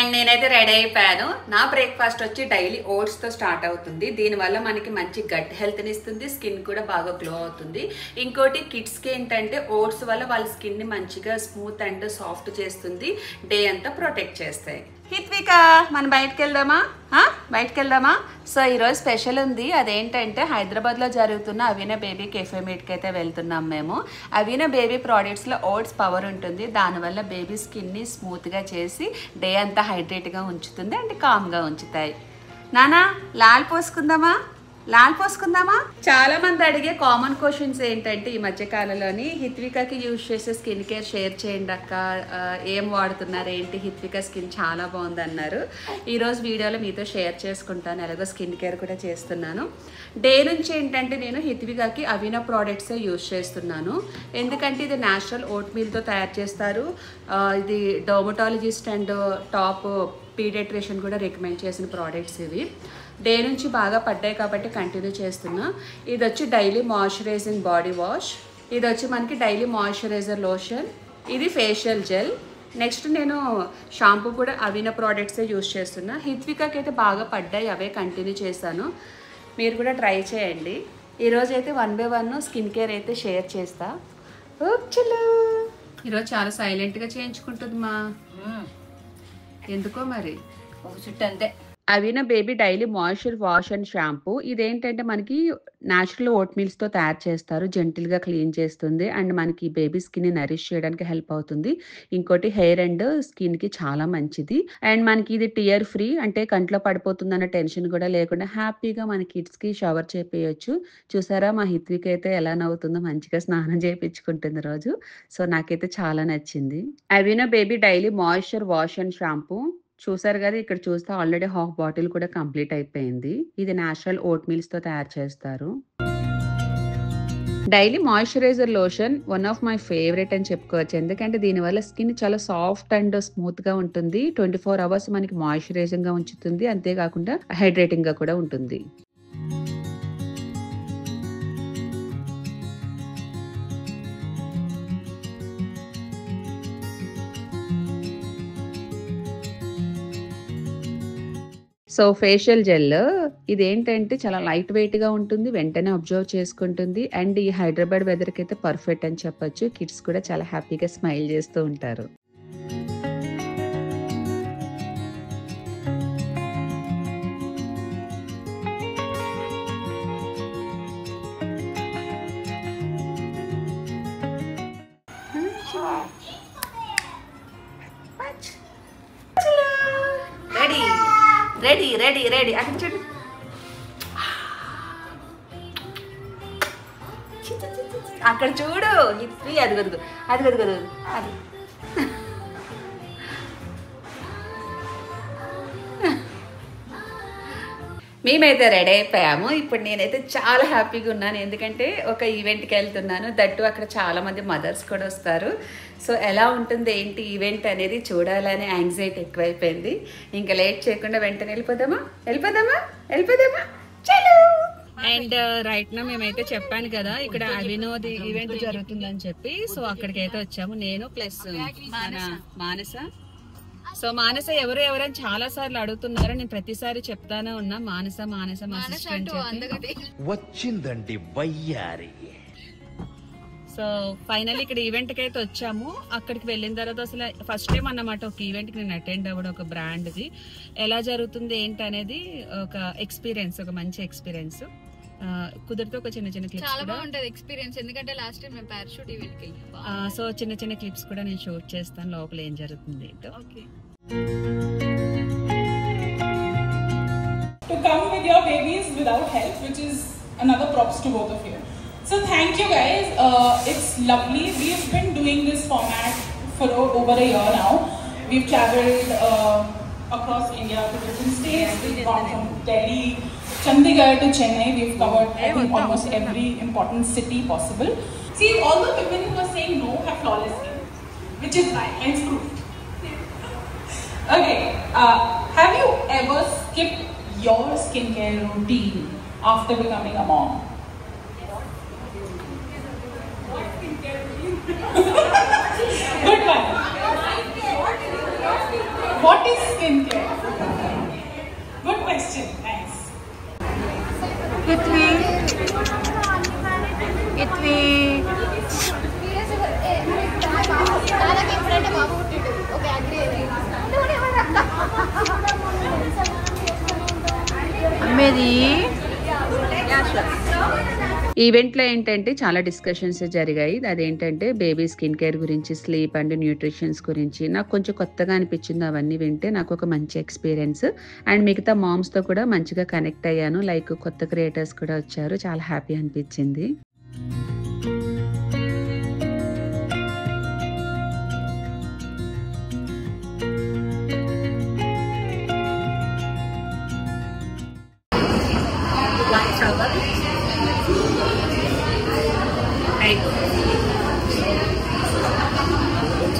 And నేనైతే ready అయిపోయాను. నా బ్రేక్ఫాస్ట్ వచ్చి డైలీ ఓట్స్ తో స్టార్ట్ అవుతుంది. దీనివల్ల మనకి మంచి గట్ హెల్త్ ని ఇస్తుంది, స్కిన్ కూడా బాగా గ్లో అవుతుంది. ఇంకోటి కిడ్స్ కి ఏంటంటే ఓట్స్ వల్ల వాళ్ళ స్కిన్ ని మంచిగా స్మూత్ అండ్ సాఫ్ట్ చేస్తుంది, డే అంతా ప్రొటెక్ట్ చేస్తాయి. హిత్విక, మనం బయటకు వెళ్దామా? సో ఈరోజు స్పెషల్ ఉంది. అదేంటంటే హైదరాబాద్లో జరుగుతున్న అవీనా బేబీ కెఫే మీట్కి అయితే వెళ్తున్నాం మేము. అవీనా బేబీ ప్రోడక్ట్స్లో ఓట్స్ పవర్ ఉంటుంది. దానివల్ల బేబీ స్కిన్ని స్మూత్గా చేసి డే అంతా హైడ్రేట్గా ఉంచుతుంది అండ్ కామ్గా ఉంచుతాయి. నానా లాల్ పోసుకుందామా? చాలా మంది అడిగే కామన్ క్వశ్చన్స్ ఏంటంటే ఈ మధ్య కాలంలోని హిత్వికకి యూజ్ చేసే స్కిన్ కేర్ షేర్ చేయండి అక్క, ఏం వాడుతున్నారు ఏంటి, హిత్విక స్కిన్ చాలా బాగుంది అన్నారు. ఈరోజు వీడియోలో మీతో షేర్ చేసుకుంటాను. ఎలాగో స్కిన్ కేర్ కూడా చేస్తున్నాను. డే నుంచి ఏంటంటే నేను హిత్వికకి అవీనా ప్రోడక్ట్సే యూజ్ చేస్తున్నాను. ఎందుకంటే ఇది న్యాచురల్ ఓట్ మీల్తో తయారు చేస్తారు. ఇది డర్మటాలజిస్ట్ అండ్ టాప్ పీడియాట్రిషియన్ కూడా రికమెండ్ చేసిన ప్రోడక్ట్స్ ఇవి. డే నుంచి బాగా పడ్డాయి కాబట్టి కంటిన్యూ చేస్తున్నా. ఇది వచ్చి డైలీ మాయిశ్చరైజింగ్ బాడీ వాష్, ఇది వచ్చి మనకి డైలీ మాయిశ్చరైజర్ లోషన్, ఇది ఫేషియల్ జెల్. నెక్స్ట్ నేను షాంపూ కూడా అవీనా ప్రోడక్ట్సే యూజ్ చేస్తున్నా. హిత్వికకి అయితే బాగా పడ్డాయి, అవే కంటిన్యూ చేశాను. మీరు కూడా ట్రై చేయండి. ఈరోజు అయితే 1 by 1 స్కిన్ కేర్ అయితే షేర్ చేస్తా. ఈరోజు చాలా సైలెంట్గా చేయించుకుంటుంది మా, ఎందుకో మరి చుట్టూ అంతే. Aveeno baby daily moisture wash and shampoo. ఇదేంటంటే మనకి న్యాచురల్ ఓట్ మీల్స్తో తయారు చేస్తారు. జెంటిల్గా క్లీన్ చేస్తుంది అండ్ మనకి బేబీ స్కిన్ని నరిష్ చేయడానికి హెల్ప్ అవుతుంది. ఇంకోటి హెయిర్ అండ్ స్కిన్కి చాలా మంచిది. అండ్ మనకి ఇది టియర్ ఫ్రీ, అంటే కంట్లో పడిపోతుందన్న టెన్షన్ కూడా లేకుండా హ్యాపీగా మన కిడ్స్కి షవర్ చేపించచ్చు. చూసారా మా హిత్విక అయితే ఎలా నవ్వుతుందో, మంచిగా స్నానం చేయించుకుంటుంది రోజు. సో నాకైతే చాలా నచ్చింది. Aveeno baby daily moisture wash and shampoo చూసారు కదా, ఇక్కడ చూస్తే ఆల్రెడీ హాఫ్ బాటిల్ కూడా కంప్లీట్ అయిపోయింది. ఇది న్యాచురల్ ఓట్ మీల్స్తో తయారు చేస్తారు. Daily moisturizer lotion one of my favourite అని చెప్పుకోవచ్చు. ఎందుకంటే దీనివల్ల స్కిన్ చాలా సాఫ్ట్ అండ్ స్మూత్గా ఉంటుంది. 24 hours మనకి మాయిశ్చరైజింగ్గా ఉంచుతుంది, అంతేకాకుండా హైడ్రేటింగ్గా కూడా ఉంటుంది. సో ఫేషియల్ జెల్ ఇదేంటంటే చాలా లైట్ వెయిట్గా ఉంటుంది, వెంటనే అబ్జర్వ్ చేసుకుంటుంది అండ్ ఈ హైదరాబాద్ వెదర్కి అయితే పర్ఫెక్ట్ అని చెప్పొచ్చు. కిడ్స్ కూడా చాలా హ్యాపీగా స్మైల్ చేస్తూ ఉంటారు. రెడీ అక్కడ చూడు. అక్కడ చూడు హిత్వి, అది మేమైతే రెడీ అయిపోయాము. ఇప్పుడు నేనైతే చాలా హ్యాపీగా ఉన్నాను. ఎందుకంటే ఒక ఈవెంట్కి వెళ్తున్నాను, దట్టు అక్కడ చాలామంది మదర్స్ కూడా వస్తారు. సో ఎలా ఉంటుంది ఏంటి ఈవెంట్ అనేది చూడాలనే యాంగ్జైటీ ఎక్కువైపోయింది. ఇంకా లేట్ చేయకుండా వెంటనే వెళ్ళిపోదామా? చలో. అండ్ రైట్ నా మేమైతే చెప్పాను కదా ఇక్కడ అవినోద్ ఈవెంట్ జరుగుతుందని చెప్పి, సో అక్కడికి అయితే వచ్చాము. నేను ప్లస్ మానస. సో మానస ఎవరని చాలా సార్లు అడుగుతున్నారు. నేను ప్రతిసారి చెప్తానే ఉన్నా మానస మా అసిస్టెంట్ వచ్చిందండి వయ్యారి. సో ఫైనల్ ఇక్కడ ఈవెంట్ కి అయితే వచ్చాము. అక్కడికి వెళ్ళిన తర్వాత అసలు ఫస్ట్ టైం అన్నమాట ఒక ఈవెంట్ కి నేను అటెండ్ అవ్వడం, ఒక బ్రాండ్ది ఎలా జరుగుతుంది ఏంటి అనేది ఒక ఎక్స్పీరియన్స్, ఒక మంచి ఎక్స్పీరియన్స్. కుదిరితే ఒక చిన్న క్లిప్స్ చాలా బాగుంటది ఎక్స్పీరియన్స్. ఎందుకంటే లాస్ట్ టైం మేము పారాషూట్ ఈవెంట్ కి వెళ్ళాము. సో చిన్న క్లిప్స్ కూడా నేను షూట్ చేస్తాను లోపల ఏం జరుగుతుంది ఏంటో. To come with your babies without help, which is another props to both of you. So thank you guys. It's lovely. We've been doing this format for over a year now. We've traveled across India to different states. We've gone from Delhi, Chandigarh to Chennai. We've covered almost every important city possible. See, all the women who are saying no have flawless skin, which is right. Hence proof. Okay. Have you ever skipped your skincare routine after becoming a mom? Good one. What is skincare? Good question. Nice. Itvi. అమ్మేది ఈవెంట్లో ఏంటంటే చాలా discussions జరిగాయి. అదేంటంటే baby skin care గురించి, sleep and nutritions గురించి. నాకు కొంచెం కొత్తగా అనిపించింది అవన్నీ వింటే. నాకు ఒక మంచి ఎక్స్పీరియన్స్. అండ్ మిగతా మామ్స్తో కూడా మంచిగా కనెక్ట్ అయ్యాను. లైక్ కొత్త క్రియేటర్స్ కూడా వచ్చారు. చాలా హ్యాపీ అనిపించింది.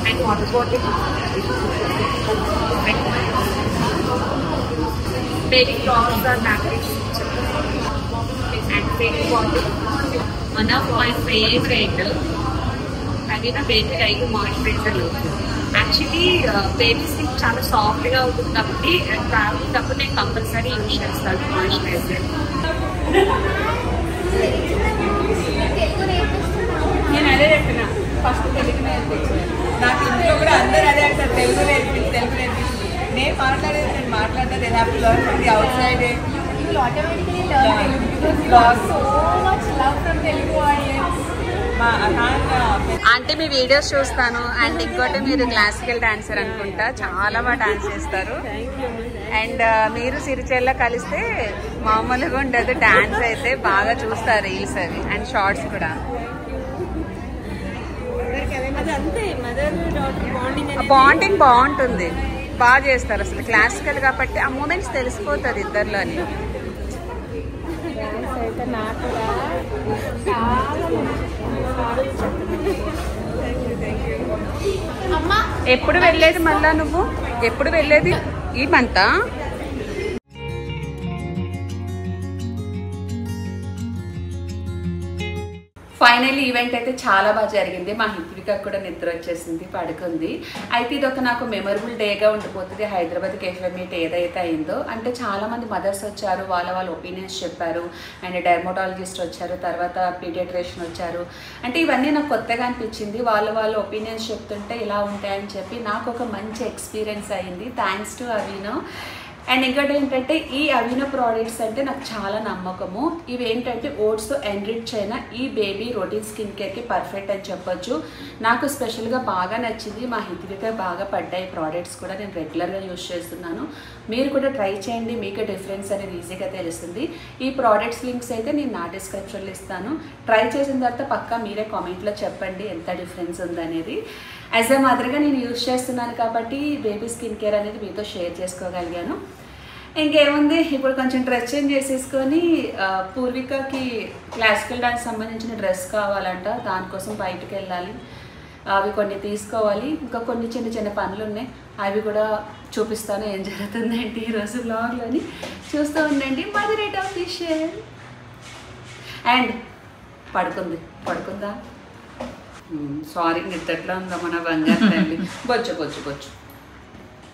And water bottle, baby clothes or napkins, and baby bottle. One of my favorite, అది నా baby right moisturiser. Actually baby skin చాలా సాఫ్ట్గా ఉంటుంది కాబట్టి ట్రావెలింగ్ అప్పుడు నేను కంపల్సరీ యూజ్ చేస్తాను మాయిశ్చరైజర్. నేను అదే చెప్పినా ఫస్ట్ తెలుగు నేర్పించాను. నాకు ఇంట్లో కూడా అందరూ అదే అంటారు, తెలుగు నేర్పిస్తుంది. నేను మాట్లాడేది happy learn from the out side. అంటే మీ వీడియోస్ చూస్తాను. అండ్ ఇంకోటి మీరు క్లాసికల్ డాన్సర్ అనుకుంటా, చాలా బాగా డాన్స్ చేస్తారు. అండ్ మీరు సిరిచెల్ల కలిస్తే మామూలుగా ఉండదు. డాన్స్ అయితే బాగా చూస్తారు, రీల్స్ అవి అండ్ షార్ట్స్ కూడా. బాండింగ్ బాగుంటుంది, బాగా చేస్తారు అసలు. క్లాసికల్ కాబట్టి ఆ మూమెంట్స్ తెలిసిపోతుంది ఇద్దరిలోని. ఎప్పుడు వెళ్ళేది మళ్ళా? నువ్వు ఎప్పుడు వెళ్ళేది? ఈ మంతా? ఫైనల్లీ ఈవెంట్ అయితే చాలా బాగా జరిగింది. మా హిత్విక కూడా నిద్ర వచ్చేసింది, పడుకుంది. అయితే ఇది ఒక నాకు మెమరబుల్ డేగా ఉండిపోతుంది. హైదరాబాద్ కేఫే మీట్ ఏదైతే అయిందో, అంటే చాలామంది మదర్స్ వచ్చారు, వాళ్ళ ఒపీనియన్స్ చెప్పారు. అండ్ డెర్మటాలజిస్ట్ వచ్చారు, తర్వాత పీడియాట్రిషియన్ వచ్చారు. అంటే ఇవన్నీ నాకు కొత్తగా అనిపించింది. వాళ్ళ ఒపీనియన్స్ చెప్తుంటే ఇలా ఉంటాయని చెప్పి నాకు ఒక మంచి ఎక్స్పీరియన్స్ అయింది. Thanks to అవినో. అండ్ ఇంకోటి ఏంటంటే ఈ అవినో ప్రోడక్ట్స్ అంటే నాకు చాలా నమ్మకము. ఇవి ఏంటంటే ఓట్స్తో ఎన్రిచ్ అయిన ఈ బేబీ రొటీన్ స్కిన్ కేర్కి పర్ఫెక్ట్ అని చెప్పొచ్చు. నాకు స్పెషల్గా బాగా నచ్చింది. మా హిత్విక బాగా పడ్డాయి ప్రోడక్ట్స్ కూడా. నేను రెగ్యులర్గా యూజ్ చేస్తున్నాను. మీరు కూడా ట్రై చేయండి, మీకు డిఫరెన్స్ అనేది ఈజీగా తెలుస్తుంది. ఈ ప్రోడక్ట్స్ లింక్స్ అయితే నేను నా డిస్క్రిప్షన్లో ఇస్తాను. ట్రై చేసిన తర్వాత పక్కా మీరే కామెంట్లో చెప్పండి ఎంత డిఫరెన్స్ ఉందనేది. యాజ్ అ మదర్గా నేను యూజ్ చేస్తున్నాను కాబట్టి బేబీ స్కిన్ కేర్ అనేది మీతో షేర్ చేసుకోగలిగాను. ఇంకేముంది, ఇప్పుడు కొంచెం డ్రెస్ చేంజ్ చేసేసుకొని పూర్వికకి క్లాసికల్ డాన్స్ సంబంధించిన డ్రెస్ కావాలంట. దానికోసం బయటకు వెళ్ళాలి, అవి కొన్ని తీసుకోవాలి. ఇంకా కొన్ని చిన్న చిన్న పనులు ఉన్నాయి, అవి కూడా చూపిస్తాను ఏం జరుగుతుందంటే ఈరోజు వ్లాగ్లోని. చూస్తూ ఉండండి. Mother official. అండ్ పడుకుందా? సారీ, నిద్దట్లో ఉందా మన బంగారు తల్లి. బొచ్చు